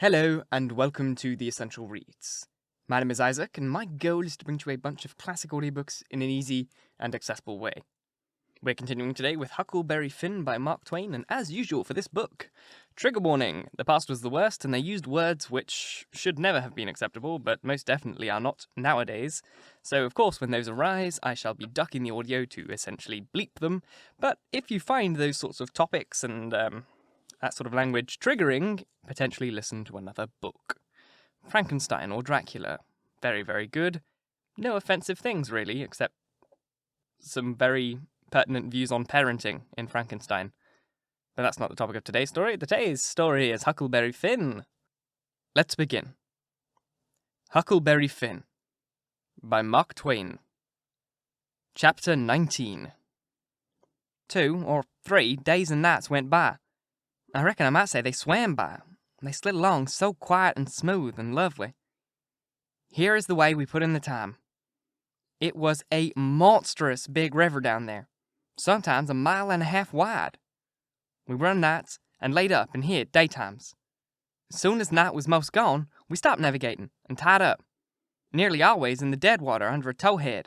Hello, and welcome to The Essential Reads. My name is Isaac, and my goal is to bring you a bunch of classic audiobooks in an easy and accessible way. We're continuing today with Huckleberry Finn by Mark Twain, and as usual for this book, trigger warning, the past was the worst, and they used words which should never have been acceptable, but most definitely are not nowadays. So of course when those arise, I shall be ducking the audio to essentially bleep them, but if you find those sorts of topics and that sort of language triggering, potentially listen to another book. Frankenstein or Dracula. Very, very good. No offensive things, really, except some very pertinent views on parenting in Frankenstein. But that's not the topic of today's story. Today's story is Huckleberry Finn. Let's begin. Huckleberry Finn by Mark Twain. Chapter 19. 2 or 3 days and nights went by. I reckon I might say they swam by. They slid along so quiet and smooth and lovely. Here is the way we put in the time. It was a monstrous big river down there, sometimes 1.5 miles wide. We run nights and laid up and hid daytimes. As soon as night was most gone, we stopped navigating and tied up, nearly always in the dead water under a towhead,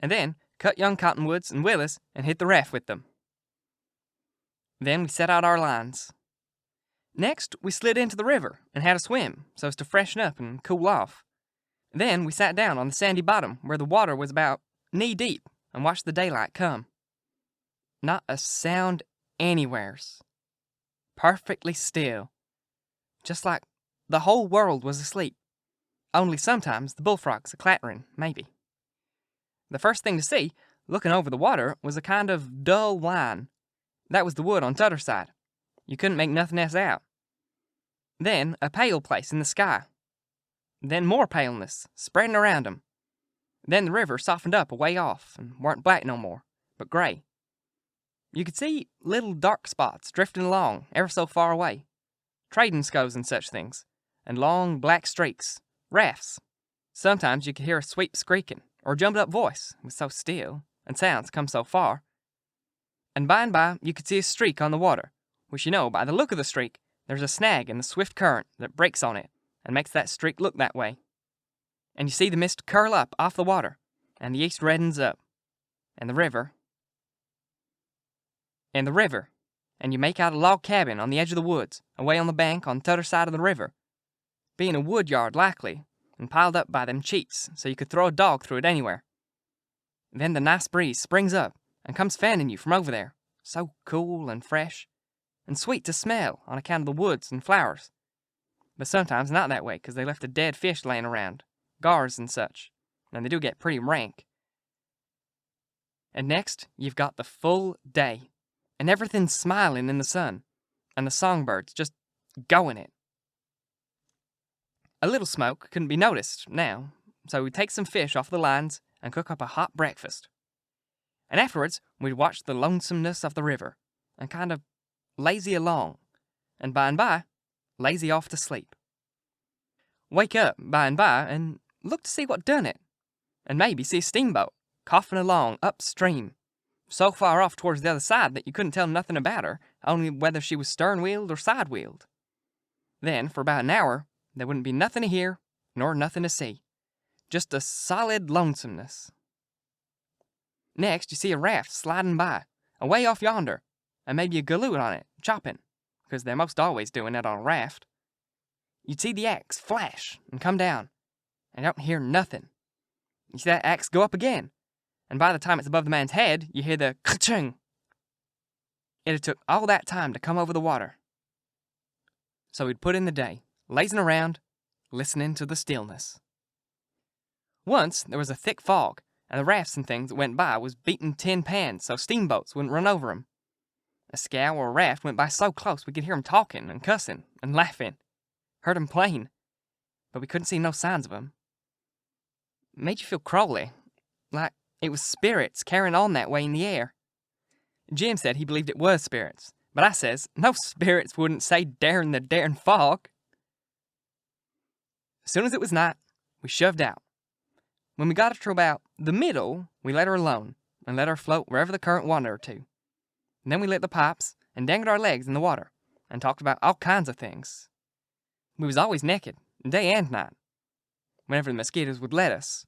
and then cut young cottonwoods and willows and hit the raft with them. Then we set out our lines. Next, we slid into the river and had a swim so as to freshen up and cool off. Then we sat down on the sandy bottom where the water was about knee-deep and watched the daylight come. Not a sound anywheres. Perfectly still. Just like the whole world was asleep. Only sometimes the bullfrogs a-clattering, maybe. The first thing to see, looking over the water, was a kind of dull line. That was the wood on t'other side. You couldn't make nothing else out. Then a pale place in the sky. Then more paleness, spreading around 'em. Then the river softened up a way off, and weren't black no more, but grey. You could see little dark spots drifting along, ever so far away. Trading sculls and such things, and long black streaks, rafts. Sometimes you could hear a sweep squeaking, or a jumped-up voice, it was so still, and sounds come so far. And by you could see a streak on the water, which you know by the look of the streak, there's a snag in the swift current that breaks on it and makes that streak look that way. And you see the mist curl up off the water, and the east reddens up, and the river, and you make out a log cabin on the edge of the woods, away on the bank on t'other side of the river, being a wood yard likely, and piled up by them cheats so you could throw a dog through it anywhere. Then the nice breeze springs up and comes fanning you from over there, so cool and fresh, and sweet to smell on account of the woods and flowers. But sometimes not that way, 'cause they left a dead fish laying around, gars and such, and they do get pretty rank. And next, you've got the full day, and everything's smiling in the sun, and the songbirds just going it. A little smoke couldn't be noticed now, so we'd take some fish off the lines and cook up a hot breakfast. And afterwards, we'd watch the lonesomeness of the river, and kind of lazy along, and by, lazy off to sleep. Wake up by and look to see what done it, and maybe see a steamboat coughing along upstream, so far off towards the other side that you couldn't tell nothing about her, only whether she was stern-wheeled or side-wheeled. Then, for about an hour, there wouldn't be nothing to hear, nor nothing to see. Just a solid lonesomeness. Next, you see a raft sliding by, away off yonder, and maybe a galoot on it, chopping, 'cause they're most always doing that on a raft. You'd see the axe flash and come down, and you don't hear nothing. You see that axe go up again, and by the time it's above the man's head, you hear the ka-chung. It had took all that time to come over the water. So we'd put in the day, lazing around, listening to the stillness. Once there was a thick fog, and the rafts and things that went by was beating tin pans so steamboats wouldn't run over 'em. A scow or a raft went by so close we could hear 'em talking and cussing and laughing. Heard 'em plain, but we couldn't see no signs of 'em. It made you feel crawly, like it was spirits carrying on that way in the air. Jim said he believed it was spirits, but I says no spirits wouldn't say daring the daring fog. As soon as it was night, we shoved out. When we got her to about the middle, we let her alone, and let her float wherever the current wanted her to. And then we lit the pipes, and dangled our legs in the water, and talked about all kinds of things. We was always naked, day and night, whenever the mosquitoes would let us.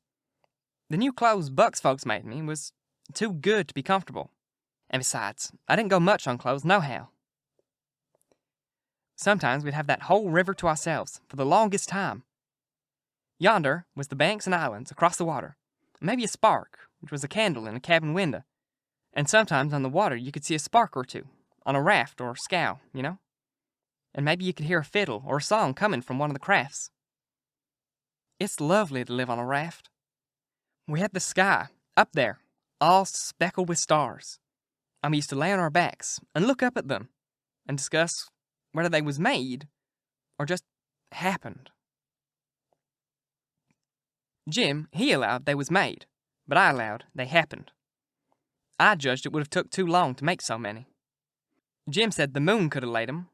The new clothes Buck's folks made me was too good to be comfortable. And besides, I didn't go much on clothes nohow. Sometimes we'd have that whole river to ourselves for the longest time. Yonder was the banks and islands across the water, and maybe a spark, which was a candle in a cabin window. And sometimes on the water you could see a spark or two, on a raft or scow, you know? And maybe you could hear a fiddle or a song coming from one of the crafts. It's lovely to live on a raft. We had the sky, up there, all speckled with stars. And we used to lay on our backs and look up at them and discuss whether they was made or just happened. Jim, he allowed they was made, but I allowed they happened. I judged it would have took too long to make so many. Jim said the moon could have laid 'em.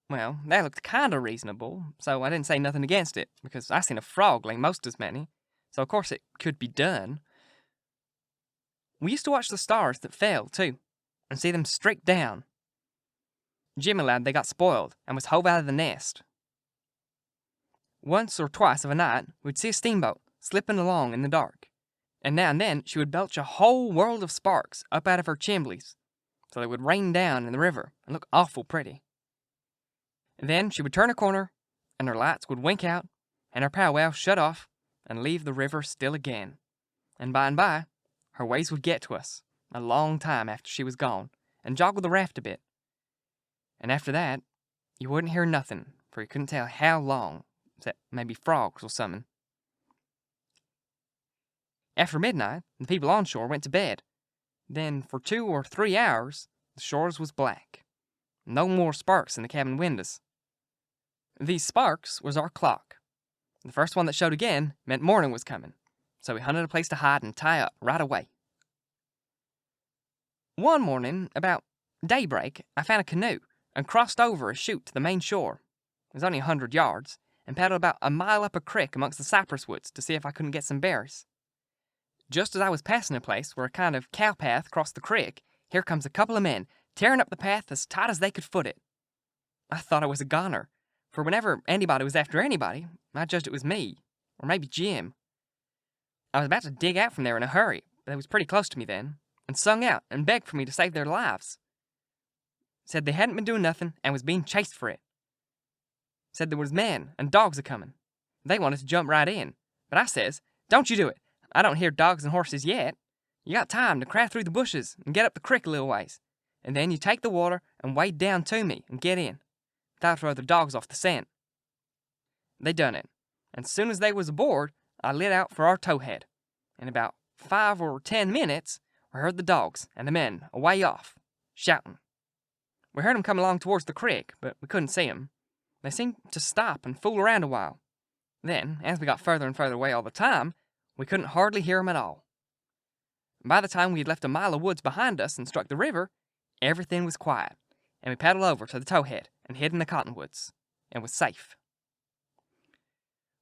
Well, that looked kinda reasonable, so I didn't say nothing against it, because I seen a frog lay most as many, so of course it could be done. We used to watch the stars that fell, too, and see them streak down. Jim allowed they got spoiled and was hove out of the nest. Once or twice of a night, we'd see a steamboat slipping along in the dark, and now and then she would belch a whole world of sparks up out of her chimblies, so they would rain down in the river and look awful pretty. Then she would turn a corner, and her lights would wink out, and her powwow shut off, and leave the river still again. And by, her ways would get to us, a long time after she was gone, and joggle the raft a bit. And after that, you wouldn't hear nothing, for you couldn't tell how long, except maybe frogs or something. After midnight, the people on shore went to bed. Then, for 2 or 3 hours, the shores was black. No more sparks in the cabin windows. These sparks was our clock. The first one that showed again meant morning was coming, so we hunted a place to hide and tie up right away. One morning, about daybreak, I found a canoe and crossed over a chute to the main shore. It was only 100 yards, and paddled about a mile up a creek amongst the cypress woods to see if I couldn't get some berries. Just as I was passing a place where a kind of cow path crossed the creek, here comes a couple of men, tearing up the path as tight as they could foot it. I thought I was a goner, for whenever anybody was after anybody, I judged it was me, or maybe Jim. I was about to dig out from there in a hurry, but they was pretty close to me then, and sung out and begged for me to save their lives. Said they hadn't been doing nothing and was being chased for it. Said there was men and dogs a-coming. They wanted to jump right in, but I says, "Don't you do it. I don't hear dogs and horses yet. You got time to craft through the bushes and get up the creek a little ways, and then you take the water and wade down to me and get in. That'll throw the dogs off the scent." They done it, and soon as they was aboard, I lit out for our towhead. In about 5 or 10 minutes, we heard the dogs and the men away off, shouting. We heard 'em come along towards the creek, but we couldn't see 'em. They seemed to stop and fool around a while. Then, as we got further and further away all the time, we couldn't hardly hear 'em at all. By the time we had left a mile of woods behind us and struck the river, everything was quiet, and we paddled over to the towhead and hid in the cottonwoods, and was safe.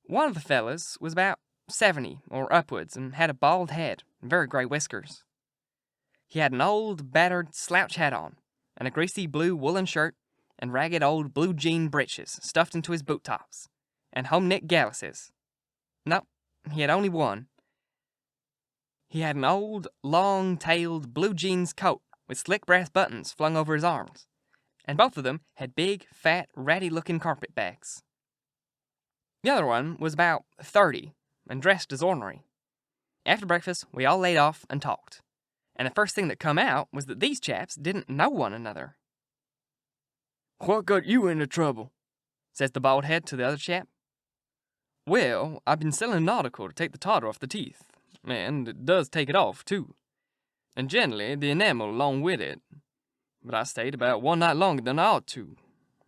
One of the fellas was about 70 or upwards and had a bald head and very gray whiskers. He had an old, battered slouch hat on, and a greasy blue woolen shirt, and ragged old blue jean breeches stuffed into his boot tops, and home-knit galluses. No, he had only one. He had an old, long-tailed blue jeans coat with slick brass buttons flung over his arms, and both of them had big, fat, ratty-looking carpet bags. The other one was about 30, and dressed as ornery. After breakfast, we all laid off and talked, and the first thing that come out was that these chaps didn't know one another. "What got you into trouble?" says the bald head to the other chap. "Well, I've been selling nautical to take the tartar off the teeth, and it does take it off, too, and generally the enamel along with it. But I stayed about 1 night longer than I ought to,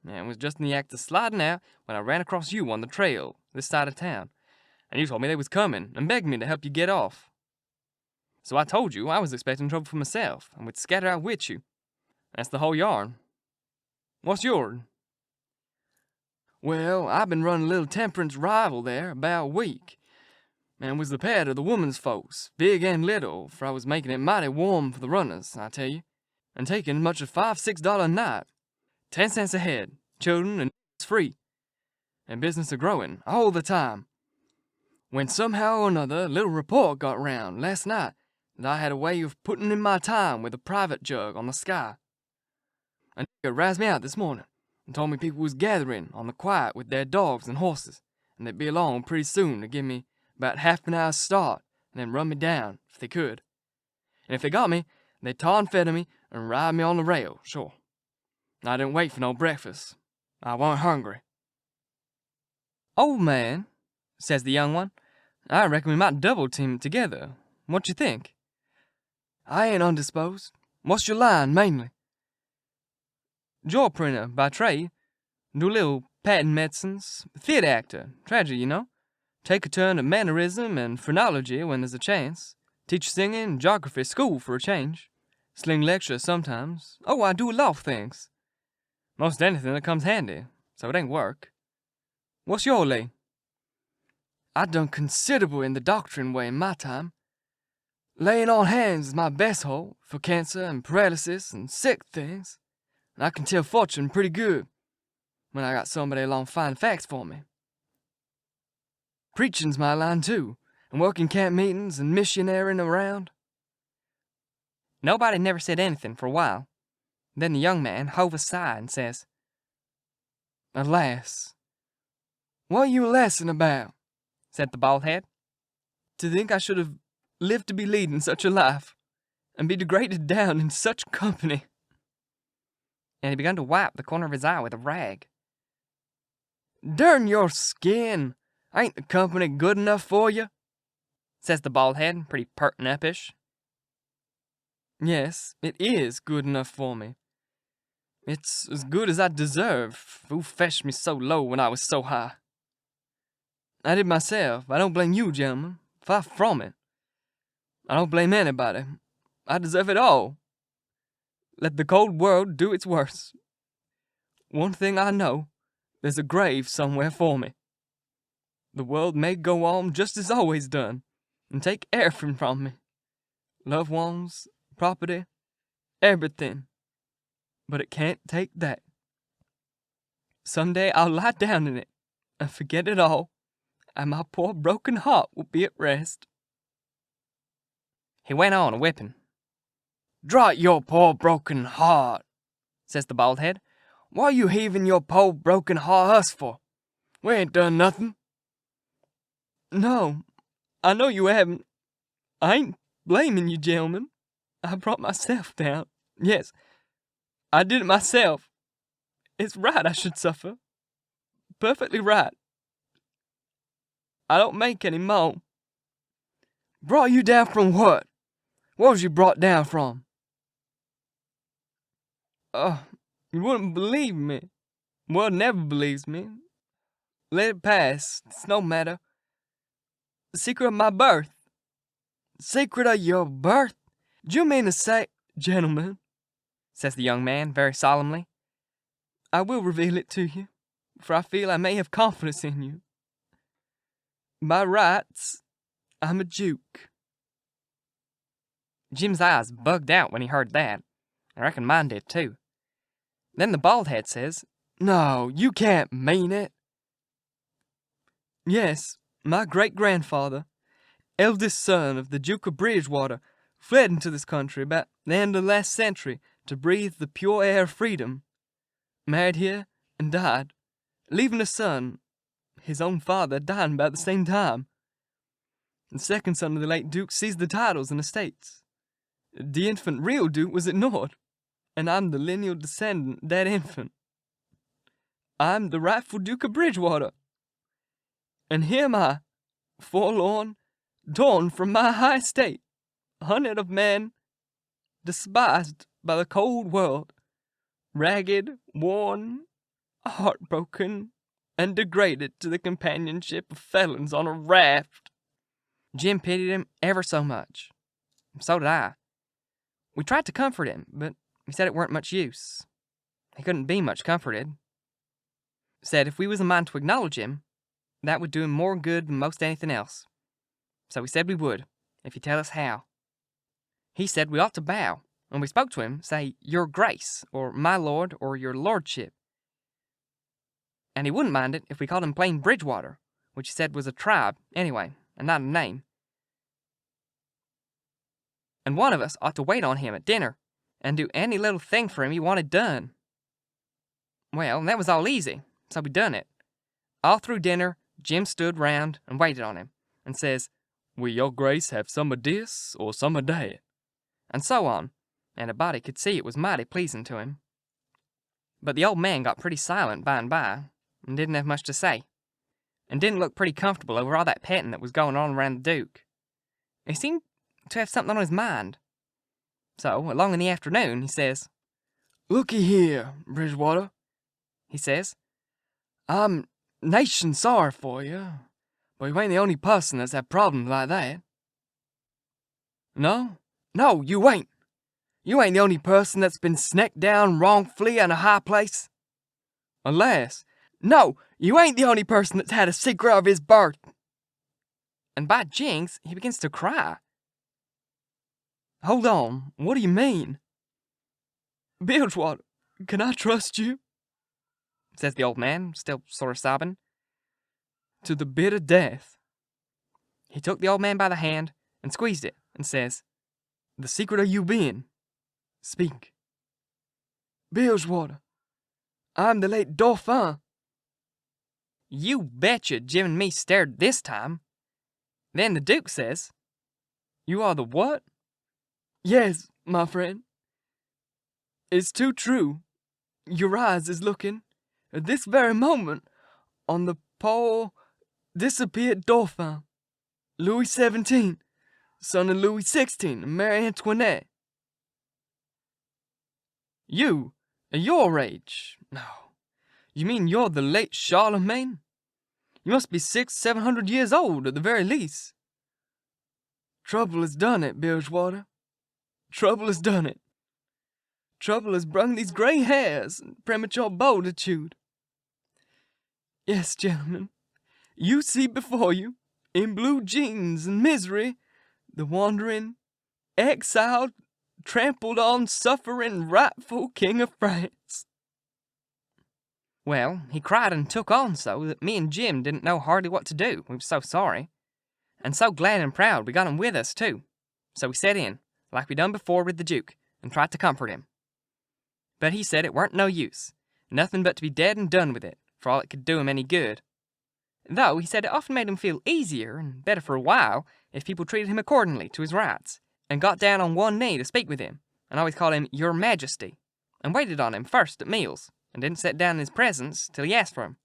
and was just in the act of sliding out when I ran across you on the trail this side of town, and you told me they was coming and begged me to help you get off. So I told you I was expecting trouble for myself and would scatter out with you. That's the whole yarn. What's yours?" "Well, I've been running a little temperance rival there about a week, and was the pet of the women's folks, big and little, for I was making it mighty warm for the runners, I tell you, and taking as much as $5-6 a night, 10 cents a head, children and free. and business a-growing all the time. When somehow or another a little report got round last night that I had a way of putting in my time with a private jug on the sky. A nigger razzed me out this morning and told me people was gathering on the quiet with their dogs and horses, and they'd be along pretty soon to give me about half an hour's start and then run me down if they could. And if they got me, they'd tar and feather me and ride me on the rail, sure. I didn't wait for no breakfast. I wasn't hungry. "Old man," says the young one, "I reckon we might double team it together. What you think?" "I ain't undisposed. What's your line, mainly?" "Jaw printer by trade. Do little patent medicines. Theater actor. Tragedy, you know. Take a turn at mannerism and phrenology when there's a chance. Teach singing and geography school for a change. Sling lectures sometimes. Oh, I do a lot of things. Most anything that comes handy, so it ain't work. What's your lay?" "I done considerable in the doctrine way in my time. Laying on hands is my best hold for cancer and paralysis and sick things. And I can tell fortune pretty good when I got somebody along finding facts for me. Preaching's my line too, and working camp meetings and missionarying around." Nobody never said anything for a while. Then the young man hove a sigh and says, "Alas, what are you lassin' about?" said the bald head. "To think I should have lived to be leading such a life, and be degraded down in such company." And he began to wipe the corner of his eye with a rag. "Durn your skin! Ain't the company good enough for you?" says the bald head, pretty pert and uppish. "Yes, it is good enough for me. It's as good as I deserve. Who fetched me so low when I was so high? I did myself. I don't blame you, gentlemen. Far from it. I don't blame anybody. I deserve it all. Let the cold world do its worst. One thing I know, there's a grave somewhere for me. The world may go on just as always done, and take everything from me. Loved ones, property, everything. But it can't take that. Someday I'll lie down in it, and forget it all, and my poor broken heart will be at rest." He went on whipping. "Drat your poor broken heart," says the bald head. "What are you heaving your poor broken heart us for? We ain't done nothing." "No, I know you haven't. I ain't blaming you, gentlemen. I brought myself down. Yes, I did it myself. It's right I should suffer. Perfectly right. I don't make any moan." "Brought you down from what? What was you brought down from?" You wouldn't believe me. World never believes me. Let it pass. It's no matter. The secret of my birth." "Secret of your birth? Do you mean to say—" "Gentlemen," says the young man very solemnly, "I will reveal it to you, for I feel I may have confidence in you. By rights, I'm a Duke." Jim's eyes bugged out when he heard that. I reckon mine did too. Then the bald head says, "No, you can't mean it." "Yes, my great-grandfather, eldest son of the Duke of Bridgewater, fled into this country about the end of last century to breathe the pure air of freedom. Married here and died, leaving a son, his own father dying about the same time. The second son of the late Duke seized the titles and estates. The infant real Duke was ignored, and I'm the lineal descendant of that infant. I'm the rightful Duke of Bridgewater. And here am I, forlorn, torn from my high estate, hunted of men, despised by the cold world, ragged, worn, heartbroken, and degraded to the companionship of felons on a raft." Jim pitied him ever so much. So did I. We tried to comfort him, but he said it weren't much use. He couldn't be much comforted. Said if we was a mind to acknowledge him, that would do him more good than most anything else. So we said we would, if he'd tell us how. He said we ought to bow, and we spoke to him, say, "Your Grace," or "My Lord," or "Your Lordship." and he wouldn't mind it if we called him plain Bridgewater, which he said was a tribe, anyway, and not a name. And one of us ought to wait on him at dinner, and do any little thing for him he wanted done. Well, that was all easy, so we done it. All through dinner, Jim stood round and waited on him, and says, "Will your grace have some of this or some of that?" And so on, and a body could see it was mighty pleasing to him. But the old man got pretty silent by and by, and didn't have much to say, and didn't look pretty comfortable over all that petting that was going on around the Duke. He seemed to have something on his mind. So, along in the afternoon, he says, "Looky here, Bridgewater," he says, "I'm nation sorry for you, but you ain't the only person that's had problems like that." No, you ain't. You ain't the only person that's been snacked down wrongfully in a high place. Alas, no, you ain't the only person that's had a secret of his birth. And by jinx, he begins to cry. Hold on, what do you mean? Bridgewater, can I trust you? Says the old man, still sort of sobbing. To the bitter death. He took the old man by the hand and squeezed it and says, "The secret of you being, speak." Bridgewater, I'm the late dauphin. You betcha Jim and me stared this time. Then the Duke says, "You are the what?" Yes, my friend. It's too true. Your eyes is looking, at this very moment, on the poor, disappeared dauphin, Louis XVII, son of Louis XVI and Marie Antoinette. You, at your age? No. You mean you're the late Charlemagne? You must be 600-700 years old at the very least. Trouble has done it, Bridgewater. Trouble has done it. Trouble has brung these gray hairs and premature bolditude. Yes, gentlemen, you see before you, in blue jeans and misery, the wandering, exiled, trampled on, suffering, rightful King of France. Well, he cried and took on so that me and Jim didn't know hardly what to do. We were so sorry. And so glad and proud we got him with us, too. So we set in, like we done before with the Duke, and tried to comfort him. But he said it weren't no use, nothing but to be dead and done with it, for all it could do him any good. Though he said it often made him feel easier and better for a while if people treated him accordingly to his rights, and got down on one knee to speak with him, and always called him Your Majesty, and waited on him first at meals, and didn't set down in his presence till he asked for him.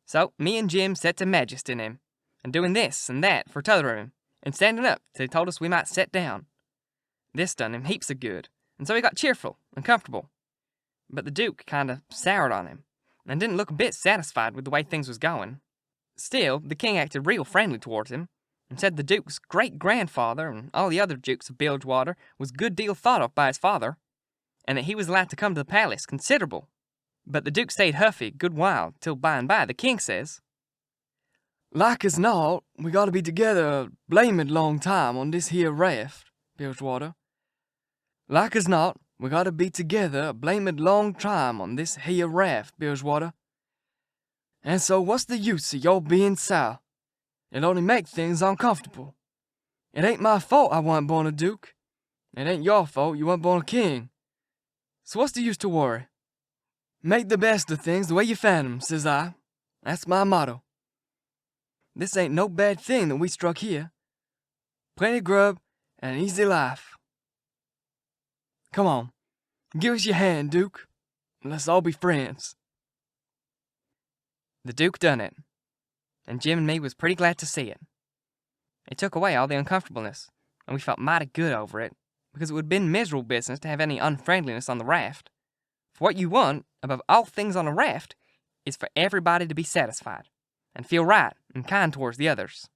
So me and Jim set to majesting him, and doing this and that for t'other of him, and standing up till he told us we might set down. This done him heaps of good, and so he got cheerful and comfortable. But the Duke kind of soured on him, and didn't look a bit satisfied with the way things was going. Still, the king acted real friendly towards him, and said the Duke's great-grandfather and all the other Dukes of Bridgewater was a good deal thought of by his father, and that he was allowed to come to the palace considerable. But the Duke stayed huffy a good while, till by and by the king says, "Like as not, we gotta be together a blamed long time on this here raft, Bridgewater. Like as not, we gotta be together a blamed long time on this here raft, Bridgewater. And so what's the use of your being sour? It'll only make things uncomfortable. It ain't my fault I wasn't born a duke. It ain't your fault you weren't born a king. So what's the use to worry? Make the best of things the way you found 'em, says I. That's my motto. This ain't no bad thing that we struck here. Plenty of grub and an easy life. Come on, give us your hand, Duke, and let's all be friends." The Duke done it, and Jim and me was pretty glad to see it. It took away all the uncomfortableness, and we felt mighty good over it, because it would have been miserable business to have any unfriendliness on the raft. For what you want, above all things on a raft, is for everybody to be satisfied, and feel right and kind towards the others.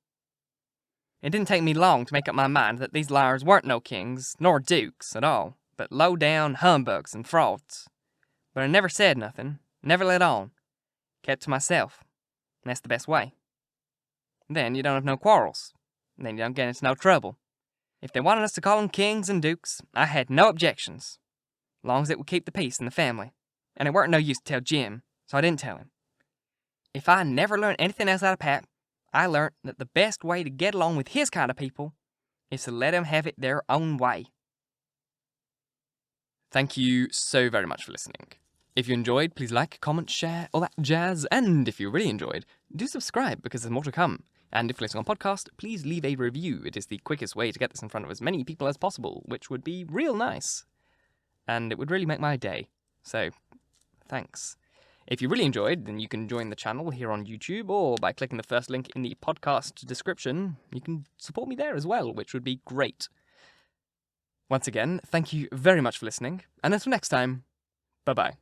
It didn't take me long to make up my mind that these liars weren't no kings, nor dukes, at all, but low-down humbugs and frauds. But I never said nothing, never let on. Kept to myself, and that's the best way. Then you don't have no quarrels, and then you don't get into no trouble. If they wanted us to call them kings and dukes, I had no objections, long as it would keep the peace in the family. And it weren't no use to tell Jim, so I didn't tell him. If I never learned anything else out of Pat, I learned that the best way to get along with his kind of people is to let them have it their own way. Thank you so very much for listening. If you enjoyed, please like, comment, share, all that jazz. And if you really enjoyed, do subscribe because there's more to come. And if listening on podcast, please leave a review. It is the quickest way to get this in front of as many people as possible, which would be real nice. And it would really make my day. So, thanks. If you really enjoyed, then you can join the channel here on YouTube, or by clicking the first link in the podcast description, you can support me there as well, which would be great. Once again, thank you very much for listening, and until next time, bye-bye.